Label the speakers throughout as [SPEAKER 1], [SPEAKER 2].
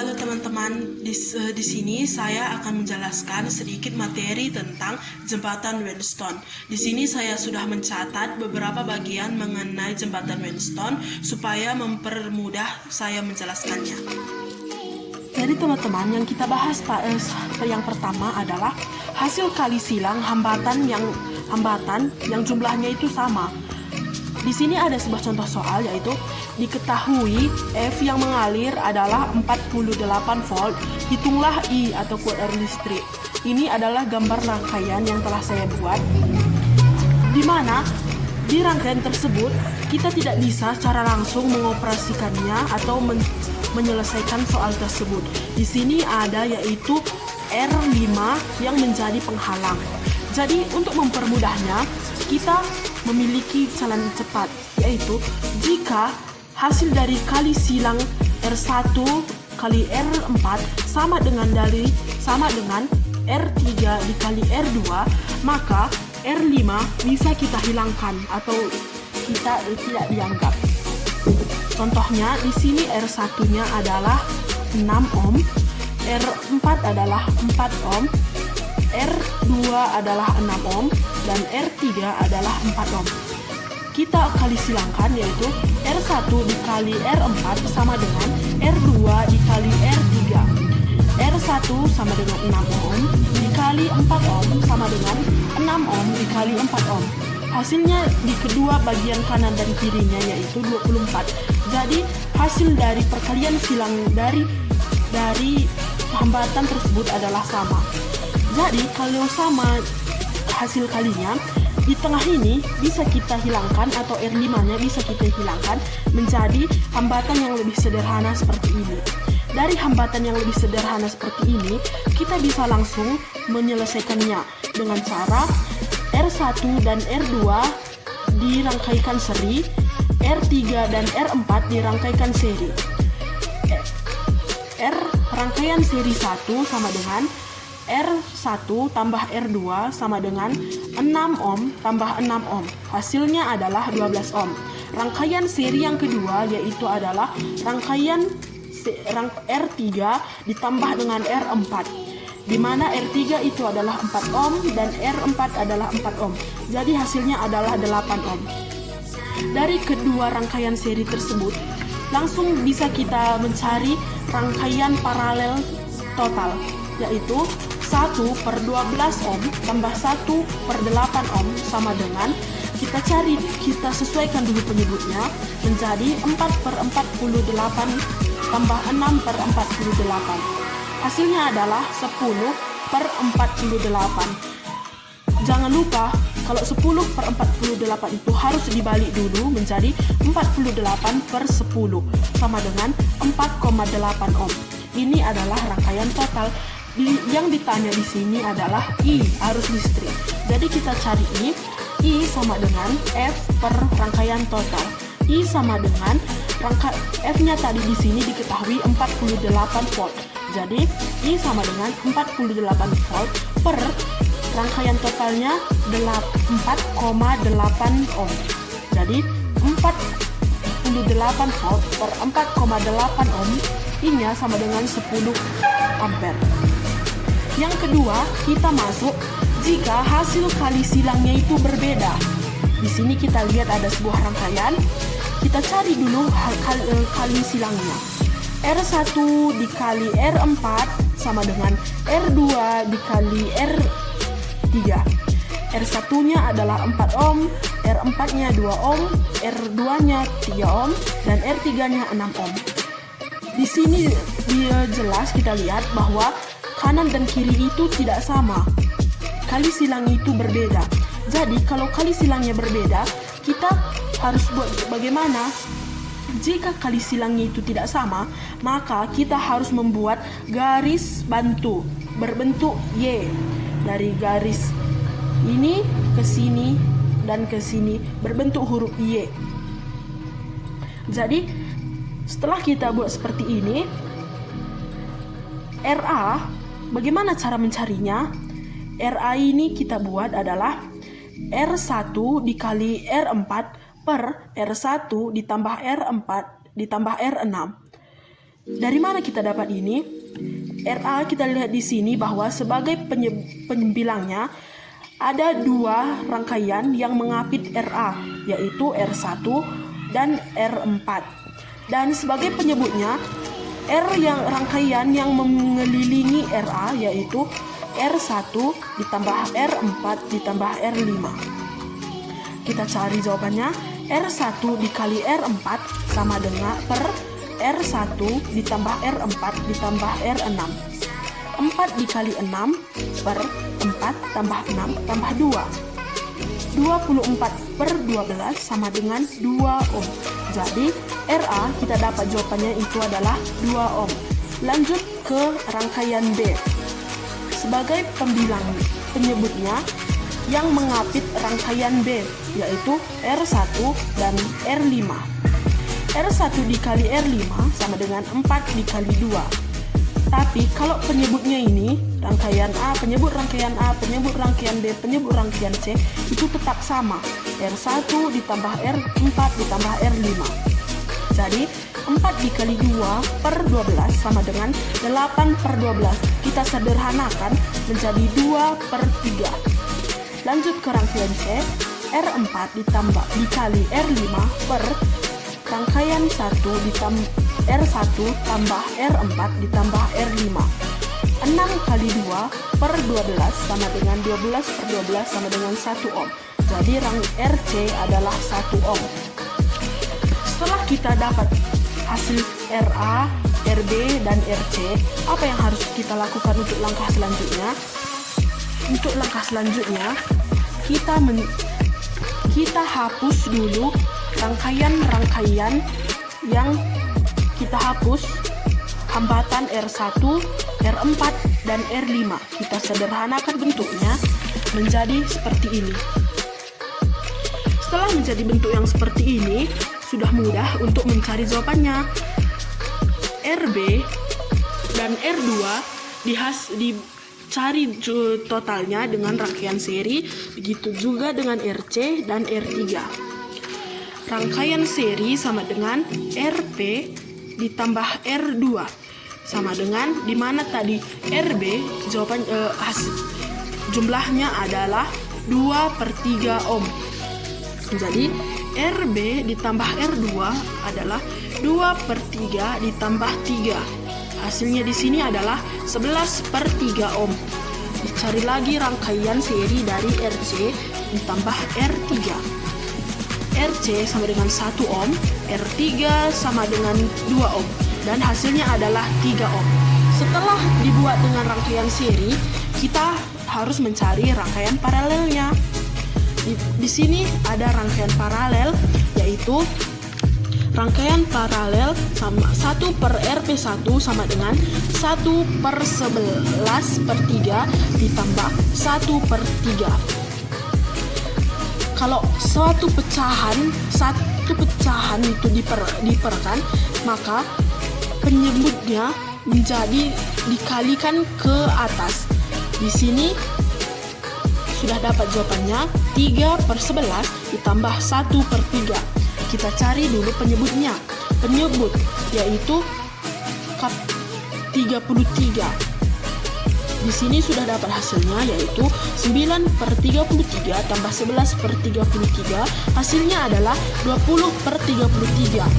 [SPEAKER 1] Halo teman-teman, di sini saya akan menjelaskan sedikit materi tentang jembatan Wellstone. Di sini saya sudah mencatat beberapa bagian mengenai jembatan Wellstone supaya mempermudah saya menjelaskannya. Jadi teman-teman, yang kita bahas yang pertama adalah hasil kali silang hambatan yang jumlahnya itu sama. Di sini ada sebuah contoh soal, yaitu diketahui F yang mengalir adalah 48 volt, hitunglah I atau kuot arus listrik. Ini adalah gambar rangkaian yang telah saya buat, di mana di rangkaian tersebut kita tidak bisa secara langsung mengoperasikannya atau menyelesaikan soal tersebut. Di sini ada yaitu R5 yang menjadi penghalang. Jadi untuk mempermudahnya, kita memiliki jalan cepat, yaitu jika hasil dari kali silang R1 kali R4 sama dengan R3 dikali R2, maka R5 bisa kita hilangkan atau kita tidak dianggap. Contohnya di sini R1-nya adalah 6 ohm, R4 adalah 4 ohm, R2 adalah 6 ohm, dan R3 adalah 4 ohm. Kita kali silangkan, yaitu R1 dikali R4 sama dengan R2 dikali R3. R1 sama dengan 6 ohm dikali 4 ohm sama dengan 6 ohm dikali 4 ohm. Hasilnya di kedua bagian kanan dan kirinya yaitu 24. Jadi hasil dari perkalian silang dari hambatan tersebut adalah sama. Jadi kalau sama hasil kalinya, di tengah ini bisa kita hilangkan atau R5-nya bisa kita hilangkan menjadi hambatan yang lebih sederhana seperti ini. Dari hambatan yang lebih sederhana seperti ini, kita bisa langsung menyelesaikannya dengan cara R1 dan R2 dirangkaikan seri, R3 dan R4 dirangkaikan seri. Rangkaian seri 1 sama dengan R1 tambah R2 sama dengan 6 ohm tambah 6 ohm. Hasilnya adalah 12 ohm. Rangkaian seri yang kedua yaitu adalah rangkaian R3 ditambah dengan R4, di mana R3 itu adalah 4 ohm dan R4 adalah 4 ohm. Jadi hasilnya adalah 8 ohm. Dari kedua rangkaian seri tersebut, langsung bisa kita mencari rangkaian paralel total, yaitu 1/12 ohm tambah 1/8 ohm sama dengan, kita sesuaikan dulu penyebutnya, menjadi 4/48 tambah 6/48. Hasilnya adalah 10/48. Jangan lupa kalau 10/48 itu harus dibalik dulu menjadi 48/10 sama dengan 4,8 ohm. Ini adalah rangkaian total. Yang ditanya di sini adalah I, arus listrik. Jadi kita cari I sama dengan F per rangkaian total. I sama dengan F-nya tadi di sini diketahui 48 volt. Jadi I sama dengan 48 volt per rangkaian totalnya 4,8 ohm. Jadi 48 volt per 4,8 ohm, I-nya sama dengan 10 ampere. Yang kedua, kita masuk jika hasil kali silangnya itu berbeda. Di sini kita lihat ada sebuah rangkaian. Kita cari dulu kali silangnya. R1 dikali R4 sama dengan R2 dikali R3. R1-nya adalah 4 ohm, R4-nya 2 ohm, R2-nya 3 ohm, dan R3-nya 6 ohm. Di sini dia jelas kita lihat bahwa kanan dan kiri itu tidak sama. Kali silang itu berbeda. Jadi kalau kali silangnya berbeda, kita harus buat bagaimana? Jika kali silangnya itu tidak sama, maka kita harus membuat garis bantu berbentuk Y. Dari garis ini ke sini dan ke sini berbentuk huruf Y. Jadi setelah kita buat seperti ini, RA, bagaimana cara mencarinya? RA ini kita buat adalah R1 dikali R4 per R1 ditambah R4 ditambah R6. Dari mana kita dapat ini? RA kita lihat di sini bahwa sebagai penyembilangnya ada dua rangkaian yang mengapit RA, yaitu R1 dan R4. Dan sebagai penyebutnya, rangkaian yang mengelilingi RA yaitu R1 ditambah R4 ditambah R5. Kita cari jawabannya. R1 dikali R4 sama dengan R1 ditambah R4 ditambah R6. 4 dikali 6 per 4 tambah 6 tambah 2. 24 per 12 sama dengan 2 ohm. Jadi RA kita dapat jawabannya itu adalah 2 ohm. Lanjut ke rangkaian B. Sebagai penyebutnya yang mengapit rangkaian B yaitu R1 dan R5. R1 dikali R5 sama dengan 4 dikali 2. Tapi kalau penyebutnya ini, rangkaian A, penyebut rangkaian A, penyebut rangkaian B, penyebut rangkaian C, itu tetap sama. R1 ditambah R4 ditambah R5. Jadi 4 dikali 2 per 12 sama dengan 8 per 12. Kita sederhanakan menjadi 2 per 3. Lanjut ke rangkaian C, R4 dikali R5 per rangkaian 1 ditambah R1 tambah R4 ditambah R5. 6 kali 2 per 12 sama dengan 12 per 12 sama dengan 1 ohm. Jadi RC adalah 1 ohm. Setelah kita dapat hasil RA, RB, dan RC, apa yang harus kita lakukan untuk langkah selanjutnya? Untuk langkah selanjutnya, kita hapus dulu rangkaian-rangkaian yang kita hapus hambatan R1, R4, dan R5. Kita sederhanakan bentuknya menjadi seperti ini. Setelah menjadi bentuk yang seperti ini, sudah mudah untuk mencari jawabannya. RB dan R2 dicari totalnya dengan rangkaian seri, begitu juga dengan RC dan R3. Rangkaian seri sama dengan RP ditambah R2 sama dengan dimana tadi RB jawaban jumlahnya adalah 2 per 3 ohm. Jadi RB ditambah R2 adalah 2 per 3 ditambah 3. Hasilnya di sini adalah 11 per 3 ohm. Dicari lagi rangkaian seri dari RC ditambah R3. RC sama dengan 1 ohm, R3 sama dengan 2 ohm, dan hasilnya adalah 3 ohm. Setelah dibuat dengan rangkaian seri, kita harus mencari rangkaian paralelnya. Di sini ada rangkaian paralel, yaitu rangkaian paralel sama 1 per RP1 sama dengan 1 per 11 per 3 ditambah 1 per 3. Kalau suatu pecahan itu diperkan, maka penyebutnya menjadi dikalikan ke atas. Di sini sudah dapat jawabannya 3 per 11 ditambah 1 per 3. Kita cari dulu penyebutnya. Penyebut yaitu 33. Di sini sudah dapat hasilnya yaitu 9 per 33 tambah 11 per 33. Hasilnya adalah 20 per 33.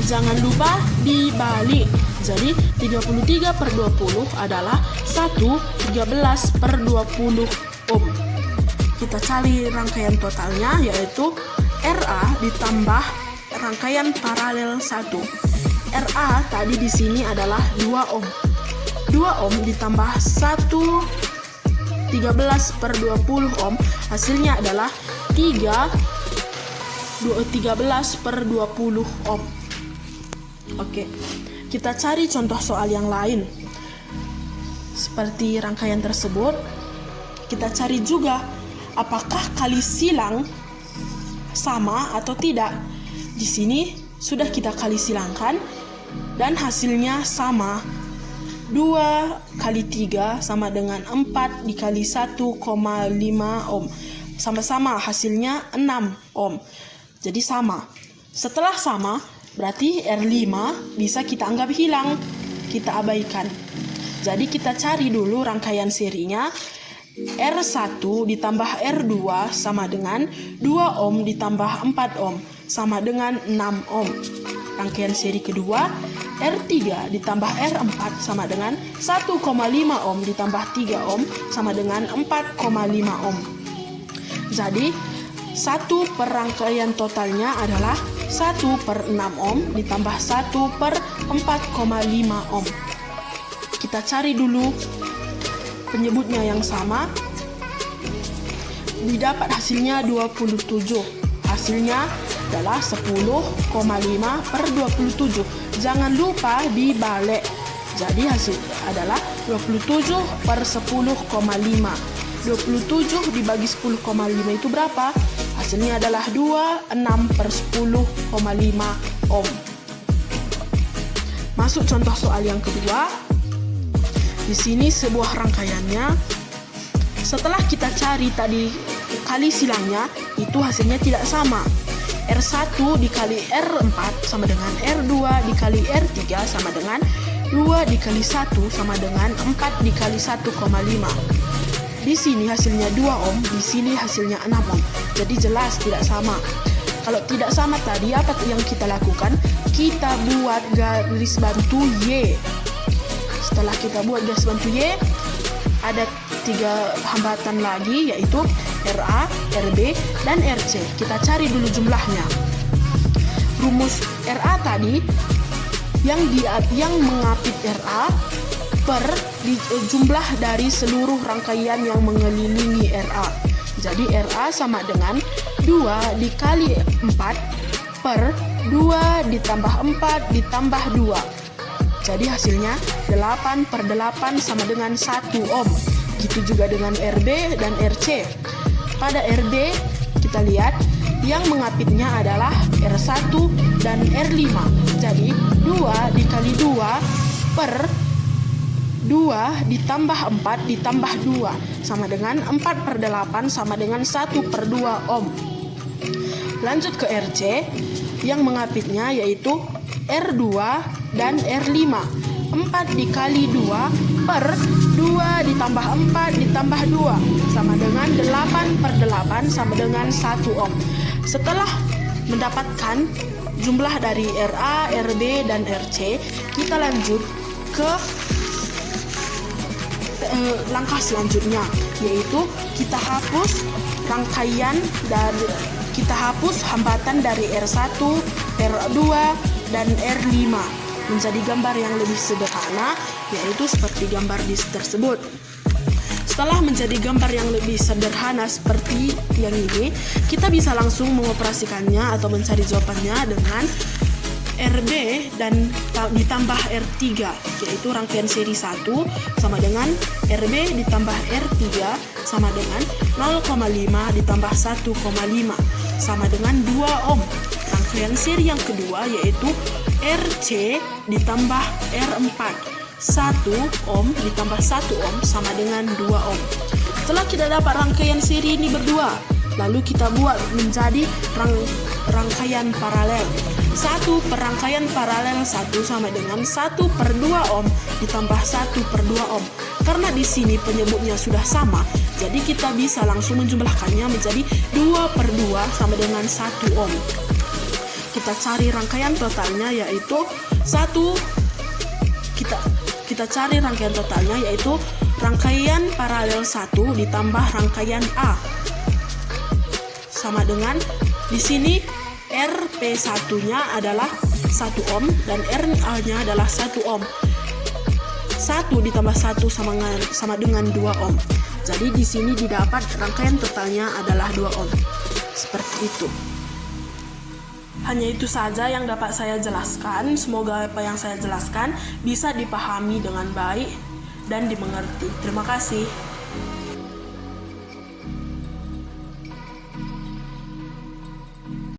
[SPEAKER 1] Jangan lupa dibalik. Jadi 33 per 20 adalah 13 per 20 ohm. Kita cari rangkaian totalnya yaitu RA ditambah rangkaian paralel 1. RA tadi di sini adalah 2 ohm. 2 ohm ditambah 13 per 20 ohm, hasilnya adalah 13 per 20 ohm. Oke, kita cari contoh soal yang lain. Seperti rangkaian tersebut, kita cari juga apakah kali silang sama atau tidak. Di sini sudah kita kali silangkan dan hasilnya sama. 2 kali 3 sama dengan 4 dikali 1,5 ohm. Sama-sama hasilnya 6 ohm. Jadi sama. Setelah sama, Berarti R5 bisa kita anggap hilang, kita abaikan. Jadi kita cari dulu rangkaian serinya. R1 ditambah R2 sama dengan 2 ohm ditambah 4 ohm sama dengan 6 ohm. Rangkaian seri kedua, R3 ditambah R4 sama dengan 1,5 ohm ditambah 3 ohm sama dengan 4,5 ohm. Jadi, satu per rangkaian totalnya adalah 1/6 ohm ditambah 1/4,5 ohm. Kita cari dulu penyebutnya yang sama. Didapat hasilnya 27. Hasilnya adalah 10,5/27. Jangan lupa dibalik. Jadi hasil adalah 27/10,5. 27 dibagi 10,5 itu berapa? Hasilnya adalah 26/10,5 ohm. Masuk contoh soal yang kedua. Di sini sebuah rangkaiannya. Setelah kita cari tadi kali silangnya, itu hasilnya tidak sama. R1 dikali R4 sama dengan R2 dikali R3 sama dengan 2 dikali 1 sama dengan 4 dikali 1,5. Di sini hasilnya 2 ohm, di sini hasilnya 6 ohm. Jadi jelas tidak sama. Kalau tidak sama tadi, apa yang kita lakukan? Kita buat garis bantu Y. Setelah kita buat garis bantu Y, ada 3 hambatan lagi, yaitu RA, RB, dan RC. Kita cari dulu jumlahnya. Rumus RA tadi yang mengapit RA per jumlah dari seluruh rangkaian yang mengelilingi RA. Jadi RA sama dengan 2 dikali 4 per 2 ditambah 4 ditambah 2. Jadi hasilnya 8/8 sama dengan 1 ohm. Gitu juga dengan RB dan RC. Pada RB kita lihat yang mengapitnya adalah R1 dan R5. Jadi 2 dikali 2 per 2 ditambah 4 ditambah 2 sama dengan 4/8 sama dengan 1/2 ohm. Lanjut ke RC, yang mengapitnya yaitu R2 dan R5. 4 dikali 2 per 2 ditambah 4 ditambah 2 sama dengan 8/8 sama dengan 1 ohm. Setelah mendapatkan jumlah dari RA, RB, dan RC, kita lanjut ke langkah selanjutnya, yaitu kita hapus hambatan dari R1, R2, dan R5 menjadi gambar yang lebih sederhana, yaitu seperti gambar di tersebut. Setelah menjadi gambar yang lebih sederhana seperti yang ini, kita bisa langsung mengoperasikannya atau mencari jawabannya dengan RB dan ditambah R3, yaitu rangkaian seri 1 sama dengan RB ditambah R3 sama dengan 0,5 ditambah 1,5 sama dengan 2 ohm. Rangkaian seri yang kedua yaitu RC ditambah R4, 1 ohm ditambah 1 ohm sama dengan 2 ohm. Setelah kita dapat rangkaian seri ini berdua, lalu kita buat menjadi rangkaian paralel. 1 per rangkaian paralel 1 sama dengan 1/2 ohm ditambah 1/2 ohm. Karena di sini penyebutnya sudah sama, jadi kita bisa langsung menjumlahkannya menjadi 2/2 sama dengan 1 ohm. Kita cari rangkaian totalnya yaitu 1. Kita cari rangkaian totalnya yaitu rangkaian paralel 1 ditambah rangkaian A sama dengan di sini RP1-nya adalah 1 ohm dan RA-nya adalah 1 ohm. 1 ditambah 1 sama dengan 2 ohm. Jadi di sini didapat rangkaian totalnya adalah 2 ohm. Seperti itu. Hanya itu saja yang dapat saya jelaskan. Semoga apa yang saya jelaskan bisa dipahami dengan baik dan dimengerti. Terima kasih.